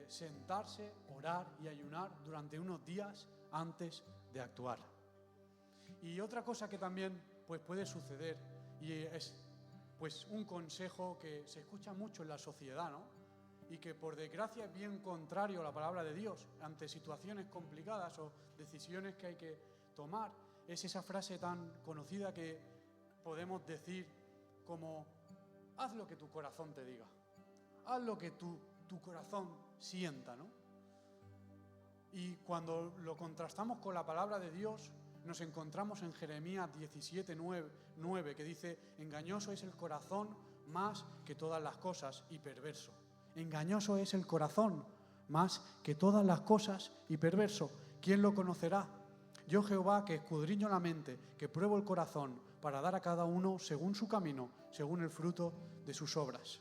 sentarse, orar y ayunar durante unos días antes de actuar. Y otra cosa que también pues, puede suceder, y es pues, un consejo que se escucha mucho en la sociedad, ¿no? Y que por desgracia es bien contrario a la palabra de Dios ante situaciones complicadas o decisiones que hay que tomar, es esa frase tan conocida que podemos decir como haz lo que tu corazón te diga, haz lo que tu corazón sienta, ¿no? Y cuando lo contrastamos con la palabra de Dios, nos encontramos en Jeremías 17:9, que dice, engañoso es el corazón más que todas las cosas y perverso. Engañoso es el corazón más que todas las cosas y perverso. ¿Quién lo conocerá? Yo Jehová, que escudriño la mente, que pruebo el corazón, para dar a cada uno según su camino, según el fruto de sus obras.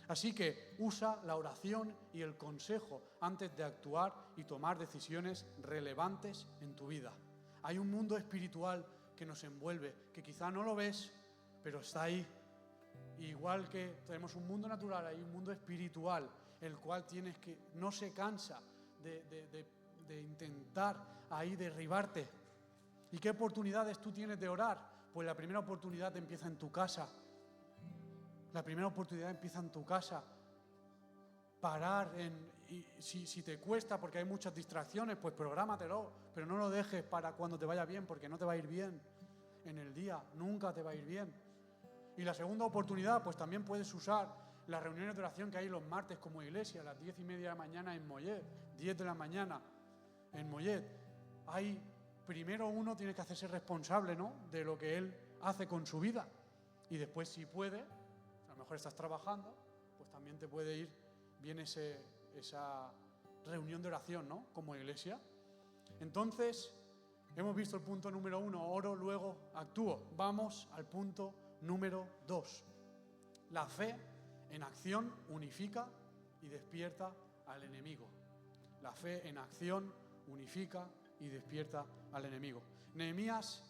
Así que usa la oración y el consejo antes de actuar y tomar decisiones relevantes en tu vida. Hay un mundo espiritual que nos envuelve, que quizá no lo ves, pero está ahí. Igual que tenemos un mundo natural, hay un mundo espiritual, el cual no se cansa de intentar ahí derribarte. ¿Y qué oportunidades tú tienes de orar? Pues la primera oportunidad empieza en tu casa. La primera oportunidad empieza en tu casa. Parar y si te cuesta porque hay muchas distracciones, pues prográmatelo, pero no lo dejes para cuando te vaya bien, porque no te va a ir bien en el día, nunca te va a ir bien. Y la segunda oportunidad, pues también puedes usar las reuniones de oración que hay los martes como iglesia, a las 10:30 de la mañana en Mollet, 10 de la mañana en Mollet. Primero uno tiene que hacerse responsable, ¿no?, de lo que él hace con su vida. Y después, si puede, a lo mejor estás trabajando, pues también te puede ir bien esa reunión de oración, ¿no?, como iglesia. Entonces, hemos visto el punto número 1, oro, luego actúo. Vamos al punto número 2. La fe en acción unifica y despierta al enemigo. La fe en acción unifica y despierta al enemigo. Nehemías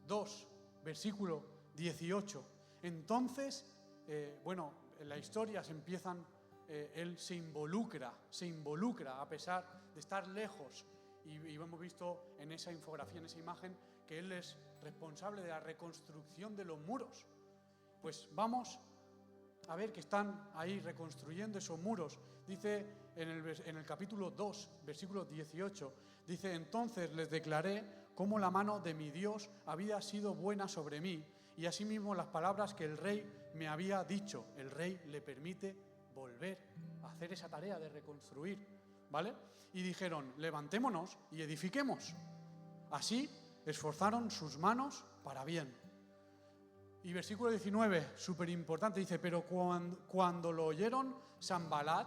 2, versículo 18. Entonces, en la historia él se involucra a pesar de estar lejos. Y hemos visto en esa infografía, en esa imagen, que él es responsable de la reconstrucción de los muros. Pues vamos a ver que están ahí reconstruyendo esos muros. Dice en el capítulo 2, versículo 18, dice: entonces les declaré cómo la mano de mi Dios había sido buena sobre mí, y asimismo las palabras que el rey me había dicho. El rey le permite volver a hacer esa tarea de reconstruir, ¿vale? Y dijeron: levantémonos y edifiquemos. Así esforzaron sus manos para bien. Y versículo 19, súper importante, dice: pero cuando lo oyeron Sanbalat,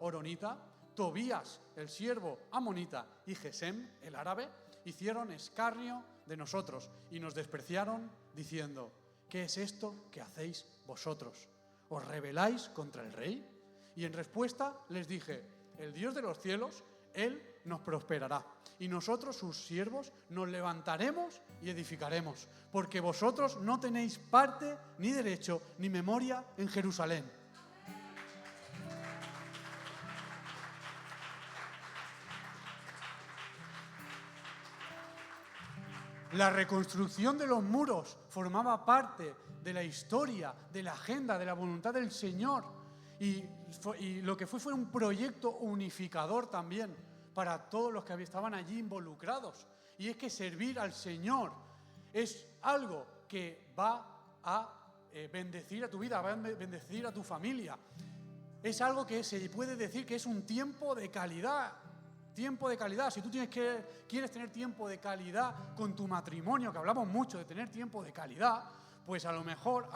horonita, Tobías, el siervo amonita, y Gesem, el árabe, hicieron escarnio de nosotros y nos despreciaron, diciendo: ¿qué es esto que hacéis vosotros? ¿Os rebeláis contra el rey? Y en respuesta les dije: el Dios de los cielos, Él nos prosperará, y nosotros, sus siervos, nos levantaremos y edificaremos, porque vosotros no tenéis parte, ni derecho, ni memoria en Jerusalén. La reconstrucción de los muros formaba parte de la historia, de la agenda, de la voluntad del Señor. Y lo que fue un proyecto unificador también para todos los que estaban allí involucrados. Y es que servir al Señor es algo que va a bendecir a tu vida, va a bendecir a tu familia. Es algo que se puede decir que es un tiempo de calidad. Tiempo de calidad. Si tú quieres tener tiempo de calidad con tu matrimonio, que hablamos mucho de tener tiempo de calidad, pues a lo mejor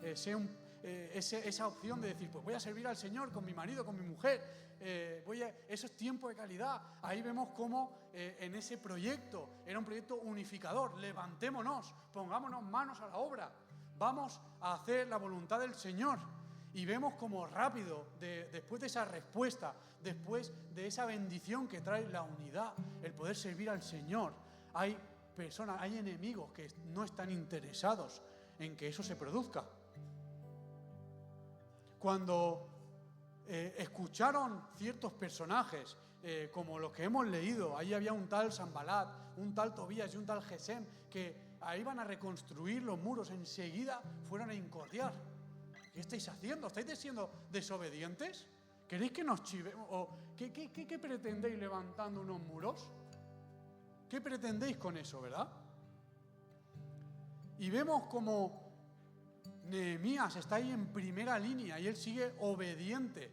esa opción de decir: pues voy a servir al Señor con mi marido, con mi mujer. Eso es tiempo de calidad. Ahí vemos cómo en ese proyecto era un proyecto unificador. Levantémonos, pongámonos manos a la obra. Vamos a hacer la voluntad del Señor. Y vemos como rápido, después de esa respuesta, después de esa bendición que trae la unidad, el poder servir al Señor, hay enemigos que no están interesados en que eso se produzca. Cuando escucharon ciertos personajes, como los que hemos leído, ahí había un tal Sanbalat, un tal Tobías y un tal Gesem, que ahí van a reconstruir los muros, enseguida fueron a incordiar. ¿Qué estáis haciendo? ¿Estáis siendo desobedientes? ¿Queréis que nos chivemos? ¿O qué pretendéis levantando unos muros? ¿Qué pretendéis con eso, verdad? Y vemos como Nehemías está ahí en primera línea y él sigue obediente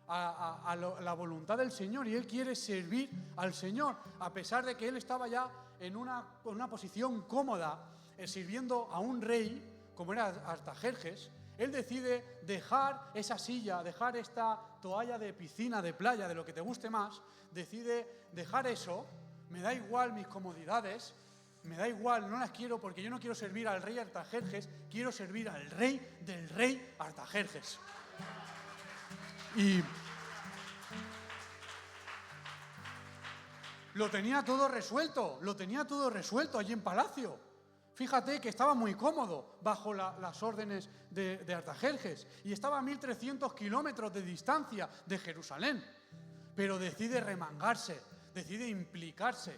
a la voluntad del Señor, y él quiere servir al Señor, a pesar de que él estaba ya en una posición cómoda, sirviendo a un rey como era Artajerjes. Él decide dejar esa silla, dejar esta toalla de piscina, de playa, de lo que te guste más, decide dejar eso. Me da igual mis comodidades, me da igual, no las quiero, porque yo no quiero servir al rey Artajerjes, quiero servir al rey del rey Artajerjes. Y lo tenía todo resuelto allí en palacio. Fíjate que estaba muy cómodo bajo las órdenes de Artajerjes y estaba a 1.300 kilómetros de distancia de Jerusalén, pero decide remangarse, decide implicarse,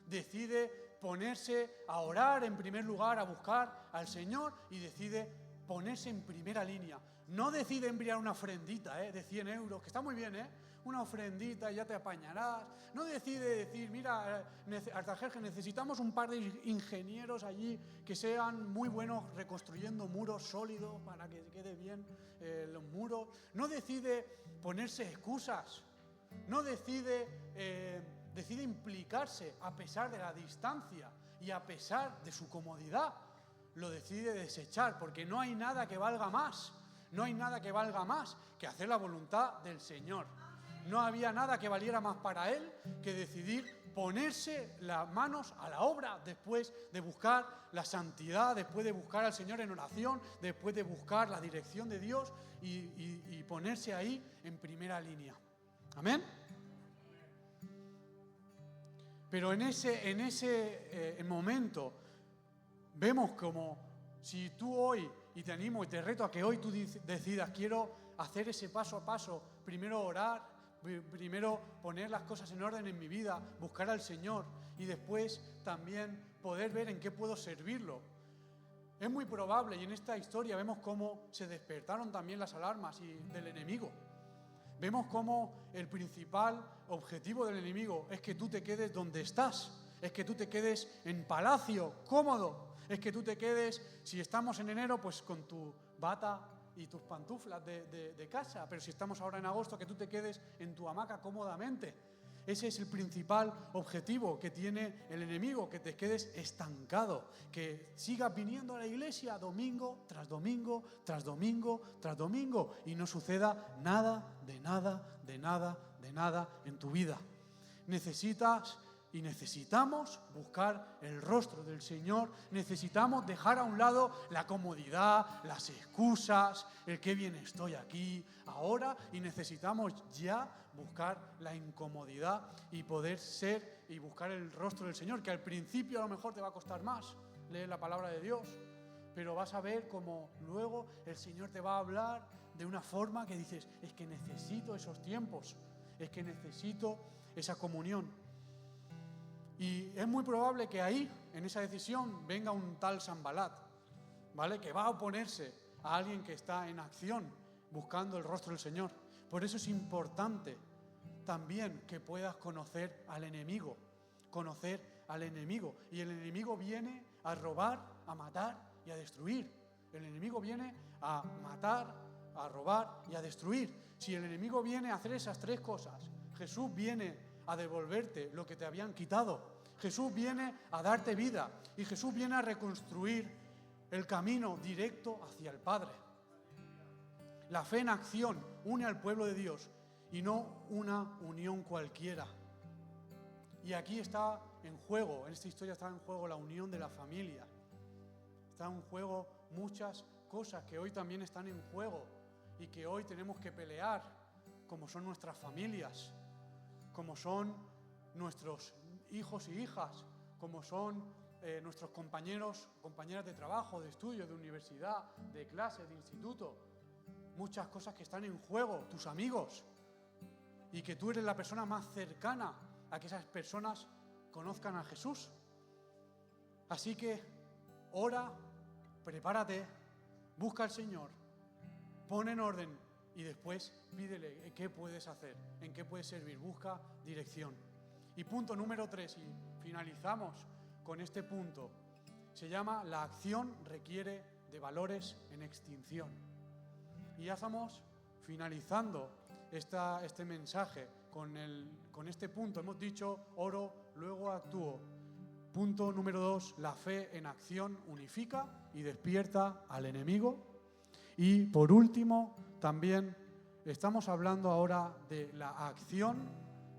decide ponerse a orar en primer lugar, a buscar al Señor y decide ponerse en primera línea. No decide enviar una ofrendita de 100 euros, que está muy bien, una ofrendita y ya te apañarás. No decide decir, mira, Artajerjes, necesitamos un par de ingenieros allí que sean muy buenos reconstruyendo muros sólidos para que quede bien los muros. No decide ponerse excusas, no decide implicarse a pesar de la distancia y a pesar de su comodidad. Lo decide desechar porque no hay nada que valga más. No hay nada que valga más que hacer la voluntad del Señor. No había nada que valiera más para él que decidir ponerse las manos a la obra después de buscar la santidad, después de buscar al Señor en oración, después de buscar la dirección de Dios y ponerse ahí en primera línea. ¿Amén? Pero en ese momento vemos como si tú hoy, y te animo y te reto a que hoy tú decidas, quiero hacer ese paso a paso, primero orar, primero poner las cosas en orden en mi vida, buscar al Señor y después también poder ver en qué puedo servirlo. Es muy probable, y en esta historia vemos cómo se despertaron también las alarmas del enemigo. Vemos cómo el principal objetivo del enemigo es que tú te quedes donde estás, es que tú te quedes en palacio, cómodo, es que tú te quedes, si estamos en enero, pues con tu bata y tus pantuflas de casa, pero si estamos ahora en agosto, que tú te quedes en tu hamaca cómodamente. Ese es el principal objetivo que tiene el enemigo, que te quedes estancado, que sigas viniendo a la iglesia domingo tras domingo, tras domingo, tras domingo, y no suceda nada, de nada, de nada, de nada en tu vida. Necesitas y necesitamos buscar el rostro del Señor, necesitamos dejar a un lado la comodidad, las excusas, el qué bien estoy aquí ahora, y necesitamos ya buscar la incomodidad y poder ser y buscar el rostro del Señor, que al principio a lo mejor te va a costar más leer la palabra de Dios, pero vas a ver cómo luego el Señor te va a hablar de una forma que dices, es que necesito esos tiempos, es que necesito esa comunión. Y es muy probable que ahí, en esa decisión, venga un tal Sanbalat, ¿vale? Que va a oponerse a alguien que está en acción, buscando el rostro del Señor. Por eso es importante también que puedas conocer al enemigo. Y el enemigo viene a robar, a matar y a destruir. El enemigo viene a matar, a robar y a destruir. Si el enemigo viene a hacer esas tres cosas, Jesús viene a devolverte lo que te habían quitado. Jesús viene a darte vida y Jesús viene a reconstruir el camino directo hacia el Padre. La fe en acción une al pueblo de Dios y no una unión cualquiera. Y aquí está en juego, en esta historia está en juego la unión de la familia. Está en juego muchas cosas que hoy también están en juego y que hoy tenemos que pelear, como son nuestras familias, como son nuestros hijos y hijas, como son nuestros compañeros, compañeras de trabajo, de estudio, de universidad, de clase, de instituto. Muchas cosas que están en juego, tus amigos, y que tú eres la persona más cercana a que esas personas conozcan a Jesús. Así que ora, prepárate, busca al Señor, pon en orden y después pídele qué puedes hacer, en qué puedes servir, busca dirección. Y punto número 3, y finalizamos con este punto, se llama la acción requiere de valores en extinción. Y ya estamos finalizando este mensaje con este punto. Hemos dicho oro, luego actúo. Punto número 2, la fe en acción unifica y despierta al enemigo. Y por último, también estamos hablando ahora de la acción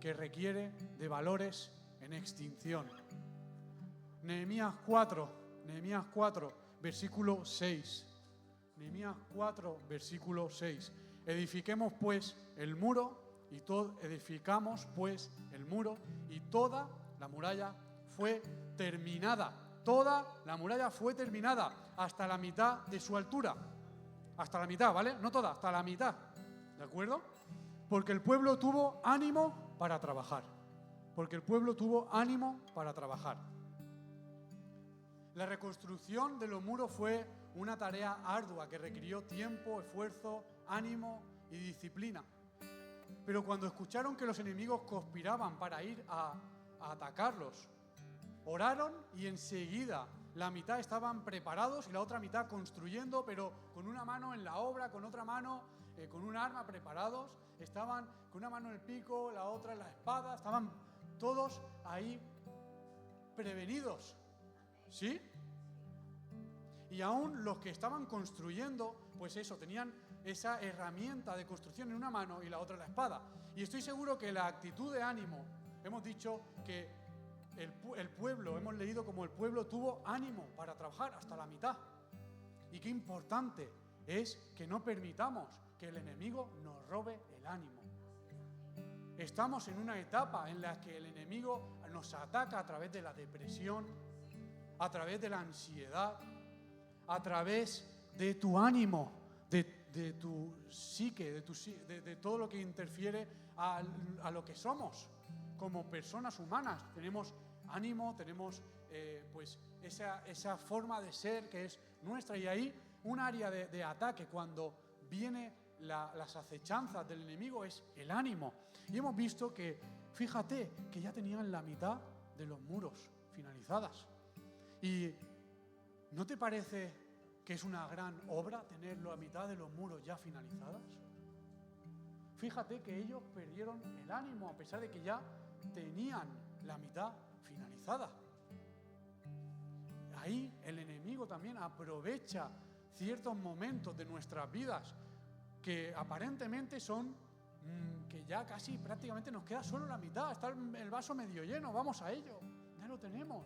que requiere de valores en extinción. Nehemías 4, versículo 6. Nehemías 4, versículo 6. Edificamos pues el muro y edificamos pues el muro y toda la muralla fue terminada toda la muralla fue terminada hasta la mitad de su altura. Hasta la mitad, ¿vale? No toda, hasta la mitad. ¿De acuerdo? Porque el pueblo tuvo ánimo para trabajar. Porque el pueblo tuvo ánimo para trabajar. La reconstrucción de los muros fue una tarea ardua que requirió tiempo, esfuerzo, ánimo y disciplina. Pero cuando escucharon que los enemigos conspiraban para ir a atacarlos, oraron y enseguida la mitad estaban preparados y la otra mitad construyendo, pero con una mano en la obra, con otra mano con un arma preparados. Estaban con una mano en el pico, la otra en la espada. Estaban todos ahí prevenidos. ¿Sí? Y aún los que estaban construyendo, pues eso, tenían esa herramienta de construcción en una mano y la otra en la espada. Y estoy seguro que la actitud de ánimo, hemos dicho que el pueblo, hemos leído como el pueblo tuvo ánimo para trabajar hasta la mitad. Y qué importante es que no permitamos que el enemigo nos robe el ánimo. Estamos en una etapa en la que el enemigo nos ataca a través de la depresión, a través de la ansiedad, a través de tu ánimo, de tu psique, de todo lo que interfiere a lo que somos como personas humanas. Tenemos ánimo, tenemos pues esa forma de ser que es nuestra, y ahí un área de ataque cuando viene las acechanzas del enemigo es el ánimo. Y hemos visto que, fíjate, que ya tenían la mitad de los muros finalizadas. ¿Y no te parece que es una gran obra tener la mitad de los muros ya finalizadas? Fíjate que ellos perdieron el ánimo a pesar de que ya tenían la mitad finalizada. Ahí el enemigo también aprovecha ciertos momentos de nuestras vidas que aparentemente son que ya casi prácticamente nos queda solo la mitad, está el vaso medio lleno, vamos a ello, ya lo tenemos.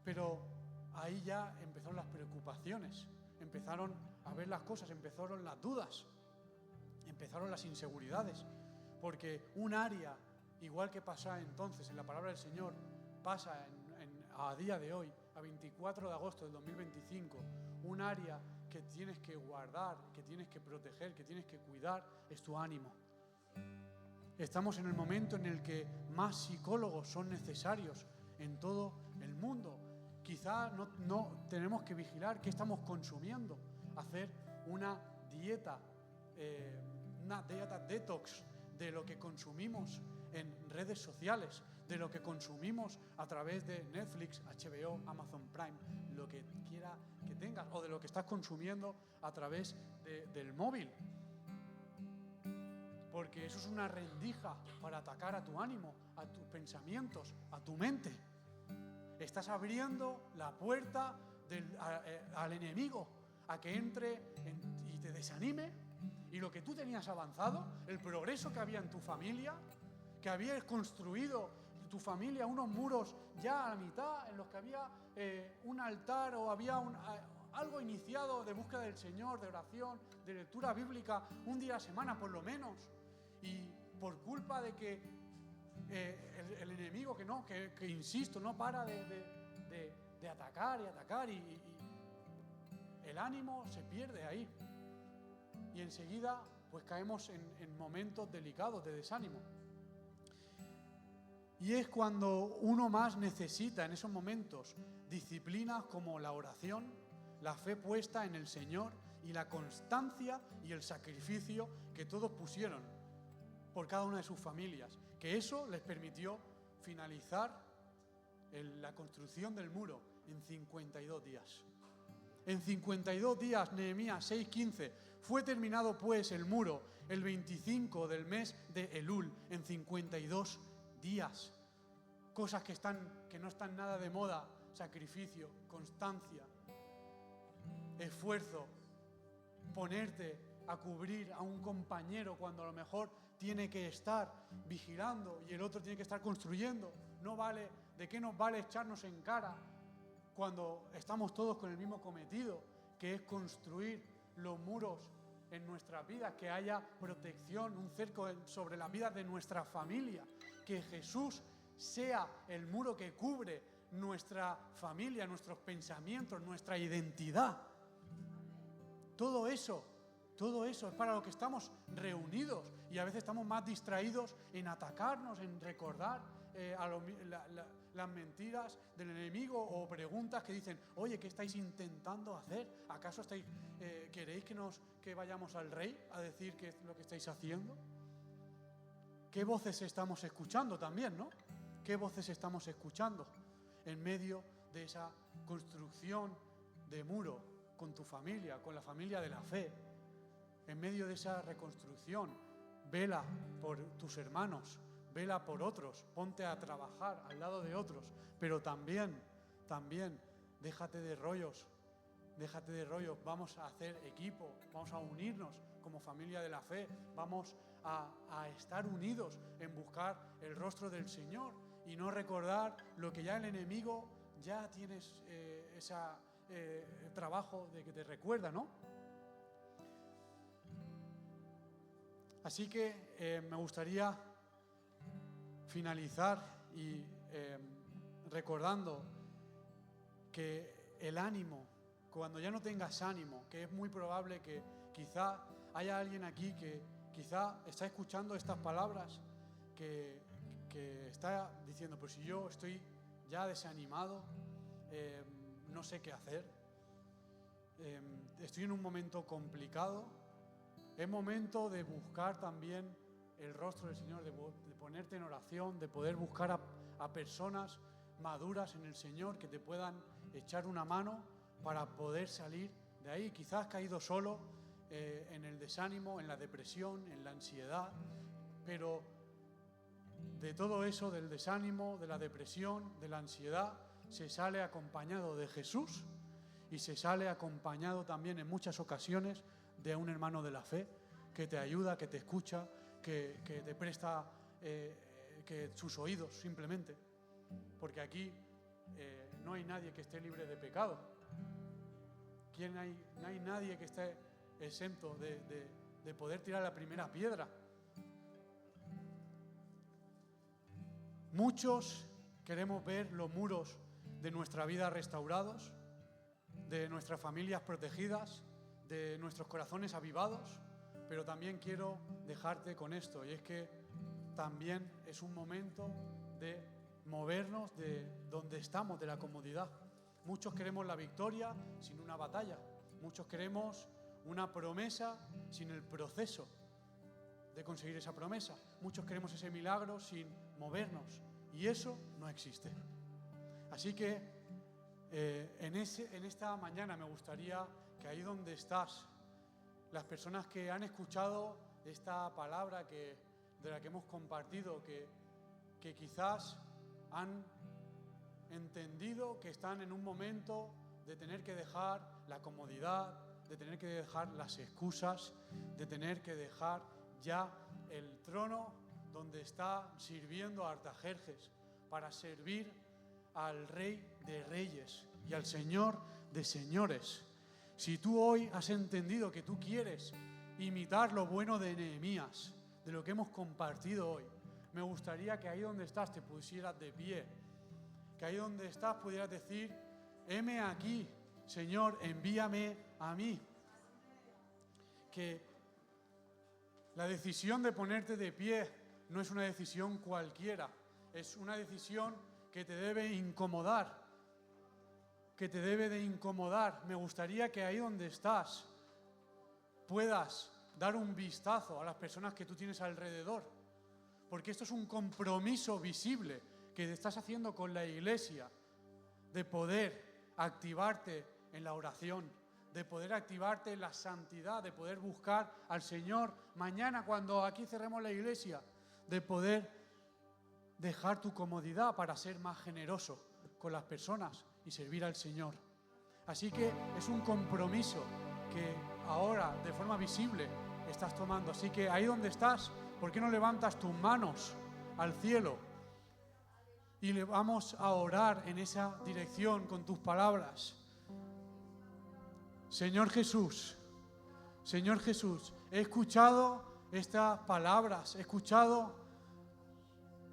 Pero ahí ya empezaron las preocupaciones, empezaron a ver las cosas, empezaron las dudas, empezaron las inseguridades, porque un área, igual que pasa entonces en la palabra del Señor, pasa a día de hoy, a 24 de agosto del 2025, un área que tienes que guardar, que tienes que proteger, que tienes que cuidar, es tu ánimo. Estamos en el momento en el que más psicólogos son necesarios en todo el mundo. Quizá no tenemos que vigilar qué estamos consumiendo, hacer una dieta detox de lo que consumimos en redes sociales, de lo que consumimos a través de Netflix, HBO, Amazon Prime, lo que quiera que tengas, o de lo que estás consumiendo a través del móvil. Porque eso es una rendija para atacar a tu ánimo, a tus pensamientos, a tu mente. Estás abriendo la puerta al enemigo a que entre y te desanime. Y lo que tú tenías avanzado, el progreso que había en tu familia, que habías construido tu familia, unos muros ya a la mitad en los que había un altar o había algo iniciado de búsqueda del Señor, de oración, de lectura bíblica, un día a la semana por lo menos. Y por culpa de que el enemigo que insisto, no para de atacar y atacar y el ánimo se pierde ahí. Y enseguida pues caemos en momentos delicados de desánimo. Y es cuando uno más necesita en esos momentos disciplinas como la oración, la fe puesta en el Señor y la constancia y el sacrificio que todos pusieron por cada una de sus familias, que eso les permitió finalizar la construcción del muro en 52 días. En 52 días, Nehemías 6:15, fue terminado pues el muro el 25 del mes de Elul, en 52 días. Cosas que no están nada de moda: sacrificio, constancia, esfuerzo, ponerte a cubrir a un compañero cuando a lo mejor tiene que estar vigilando y el otro tiene que estar construyendo. No vale, ¿de qué nos vale echarnos en cara cuando estamos todos con el mismo cometido, que es construir los muros en nuestras vidas, que haya protección, un cerco sobre las vidas de nuestra familia, que Jesús sea el muro que cubre nuestra familia, nuestros pensamientos, nuestra identidad. Todo eso es para lo que estamos reunidos, y a veces estamos más distraídos en atacarnos, en recordar las mentiras del enemigo, o preguntas que dicen: oye, ¿qué estáis intentando hacer? ¿Acaso queréis que vayamos al rey a decir qué es lo que estáis haciendo? ¿Qué voces estamos escuchando también, no? ¿Qué voces estamos escuchando en medio de esa construcción de muro con tu familia, con la familia de la fe? En medio de esa reconstrucción, vela por tus hermanos, vela por otros, ponte a trabajar al lado de otros, pero también, déjate de rollos, vamos a hacer equipo, vamos a unirnos como familia de la fe, vamos a estar unidos en buscar el rostro del Señor y no recordar lo que ya el enemigo ya tienes ese trabajo de que te recuerda, ¿no? Así que me gustaría finalizar y recordando que el ánimo, cuando ya no tengas ánimo, que es muy probable que quizá haya alguien aquí que quizá está escuchando estas palabras, que está diciendo: pues si yo estoy ya desanimado, no sé qué hacer, estoy en un momento complicado. Es momento de buscar también el rostro del Señor, de ponerte en oración, de poder buscar a personas maduras en el Señor que te puedan echar una mano para poder salir de ahí. Quizás has caído solo en el desánimo, en la depresión, en la ansiedad, pero de todo eso, del desánimo, de la depresión, de la ansiedad, se sale acompañado de Jesús y se sale acompañado también en muchas ocasiones de un hermano de la fe que te ayuda, que te escucha, que te presta que sus oídos simplemente, porque aquí no hay nadie que esté libre de pecado. No hay nadie que esté exento de poder tirar la primera piedra. Muchos queremos ver los muros de nuestra vida restaurados, de nuestras familias protegidas, de nuestros corazones avivados, pero también quiero dejarte con esto, y es que también es un momento de movernos de donde estamos, de la comodidad. Muchos queremos la victoria sin una batalla, muchos queremos una promesa sin el proceso de conseguir esa promesa, muchos queremos ese milagro sin movernos, y eso no existe. Así que en esta mañana me gustaría que ahí donde estás, las personas que han escuchado esta palabra de la que hemos compartido, que quizás han entendido que están en un momento de tener que dejar la comodidad, de tener que dejar las excusas, de tener que dejar ya el trono donde está sirviendo a Artajerjes para servir al Rey de Reyes y al Señor de Señores. Si tú hoy has entendido que tú quieres imitar lo bueno de Nehemías, de lo que hemos compartido hoy, me gustaría que ahí donde estás te pusieras de pie, que ahí donde estás pudieras decir: heme aquí, Señor, envíame a mí. Que la decisión de ponerte de pie no es una decisión cualquiera, es una decisión que te debe incomodar, Me gustaría que ahí donde estás puedas dar un vistazo a las personas que tú tienes alrededor, porque esto es un compromiso visible que estás haciendo con la iglesia, de poder activarte en la oración, de poder activarte en la santidad, de poder buscar al Señor mañana cuando aquí cerremos la iglesia, de poder dejar tu comodidad para ser más generoso con las personas y servir al Señor. Así que es un compromiso que ahora de forma visible estás tomando. Así que ahí donde estás, ¿por qué no levantas tus manos al cielo y le vamos a orar en esa dirección con tus palabras? Señor Jesús, he escuchado estas palabras, he escuchado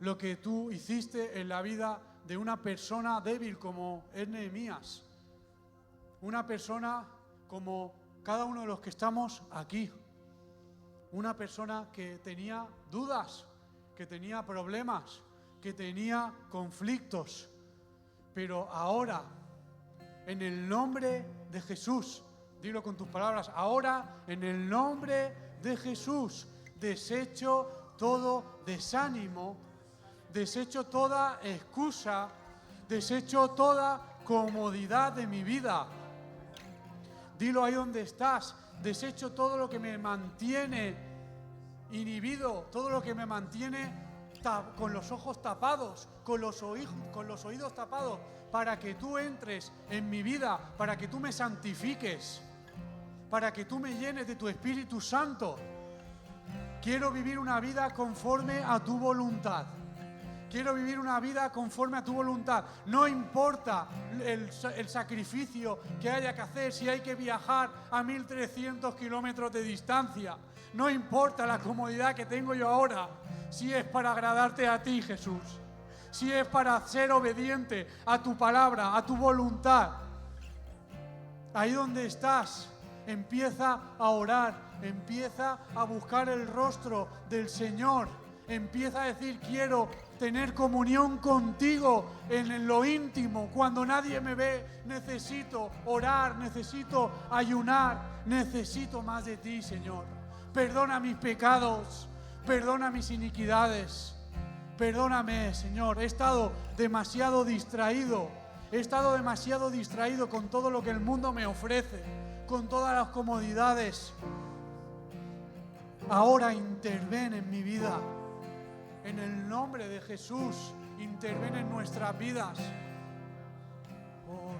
lo que tú hiciste en la vida de una persona débil como es Nehemías. Una persona como cada uno de los que estamos aquí. Una persona que tenía dudas, que tenía problemas, que tenía conflictos. Pero ahora, en el nombre de Jesús, dilo con tus palabras, ahora en el nombre de Jesús, desecho todo desánimo, desecho toda excusa, desecho toda comodidad de mi vida. Dilo ahí donde estás, desecho todo lo que me mantiene inhibido, todo lo que me mantiene con los ojos tapados, con los oídos tapados, para que tú entres en mi vida, para que tú me santifiques, para que tú me llenes de tu Espíritu Santo. Quiero vivir una vida conforme a tu voluntad. Quiero vivir una vida conforme a tu voluntad. No importa el sacrificio que haya que hacer, si hay que viajar a 1300 kilómetros de distancia. No importa la comodidad que tengo yo ahora, si es para agradarte a ti, Jesús. Si es para ser obediente a tu palabra, a tu voluntad. Ahí donde estás, empieza a orar, empieza a buscar el rostro del Señor. Empieza a decir, quiero tener comunión contigo en lo íntimo. Cuando nadie me ve, necesito orar, necesito ayunar, necesito más de ti, Señor. Perdona mis pecados, perdona mis iniquidades. Perdóname, Señor, he estado demasiado distraído. He estado demasiado distraído con todo lo que el mundo me ofrece, con todas las comodidades. Ahora interven en mi vida. En el nombre de Jesús, interven en nuestras vidas. Oh,